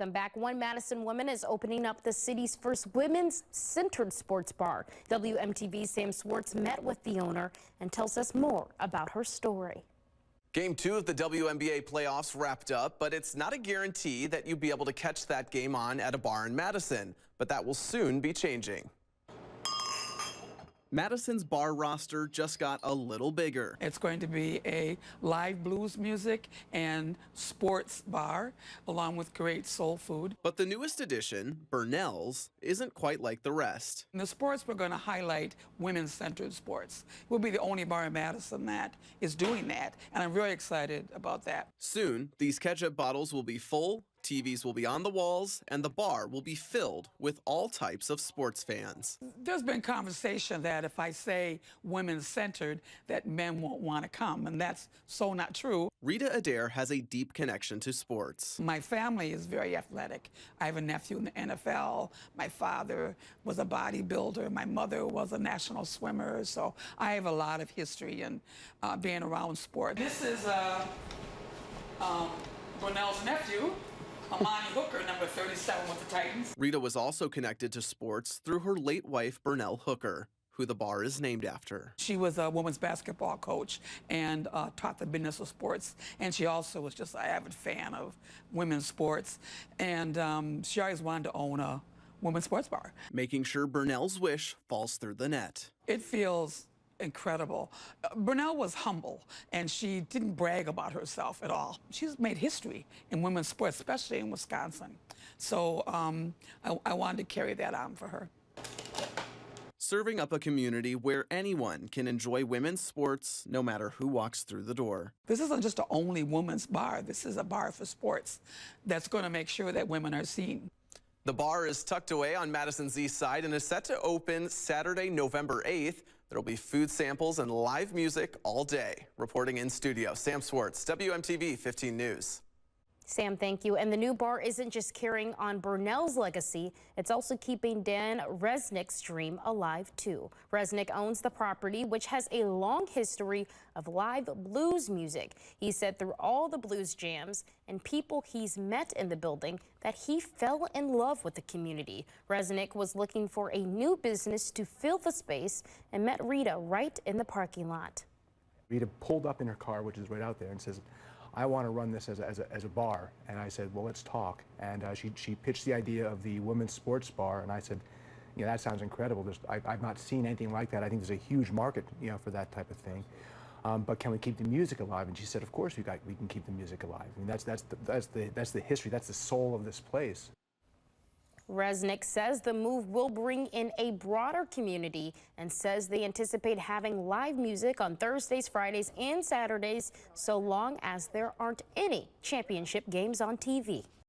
Welcome back. One Madison woman is opening up the city's first women's-centered sports bar. WMTV's Sam Swartz met with the owner and tells us more about her story. Game 2 of the WNBA playoffs wrapped up, but it's not a guarantee that you'll be able to catch that game on at a bar in Madison. But that will soon be changing. Madison's bar roster just got a little bigger. It's going to be a live blues music and sports bar, along with great soul food. But the newest addition, Burnell's, isn't quite like the rest. In the sports, we're going to highlight women-centered sports. We'll be the only bar in Madison that is doing that, and I'm very excited about that. Soon, these ketchup bottles will be full, TVs will be on the walls, and the bar will be filled with all types of sports fans. There's been conversation that if I say women-centered, that men won't want to come, and that's so not true. Rita Adair has a deep connection to sports. My family is very athletic. I have a nephew in the NFL. My father was a bodybuilder. My mother was a national swimmer. So I have a lot of history in being around sport. This is Brunell's nephew, Amani Hooker, number 37 with the Titans. Rita was also connected to sports through her late wife, Burnell Hooker, who the bar is named after. She was a women's basketball coach and taught the business of sports. And she also was just an avid fan of women's sports. And she always wanted to own a women's sports bar. Making sure Burnell's wish falls through the net. It feels incredible. Burnell was humble, and she didn't brag about herself at all. She's made history in women's sports, especially in Wisconsin. So I wanted to carry that on for her. Serving up a community where anyone can enjoy women's sports, no matter who walks through the door. This isn't just an only women's bar. This is a bar for sports that's going to make sure that women are seen. The bar is tucked away on Madison's east side and is set to open Saturday, November 8th. There will be food samples and live music all day. Reporting in studio, Sam Swartz, WMTV 15 News. Sam, thank you. And the new bar isn't just carrying on Burnell's legacy, it's also keeping Dan Resnick's dream alive, too. Resnick owns the property, which has a long history of live blues music. He said through all the blues jams and people he's met in the building that he fell in love with the community. Resnick was looking for a new business to fill the space and met Rita right in the parking lot. Rita pulled up in her car, which is right out there, and says, I want to run this as a bar. And I said, well, let's talk. And she pitched the idea of the women's sports bar, and I said, you know, that sounds incredible. I've not seen anything like that. I think there's a huge market, you know, for that type of thing. But can we keep the music alive? And she said, of course we can keep the music alive. I mean, that's the history. That's the soul of this place. Resnick says the move will bring in a broader community and says they anticipate having live music on Thursdays, Fridays, and Saturdays, so long as there aren't any championship games on TV.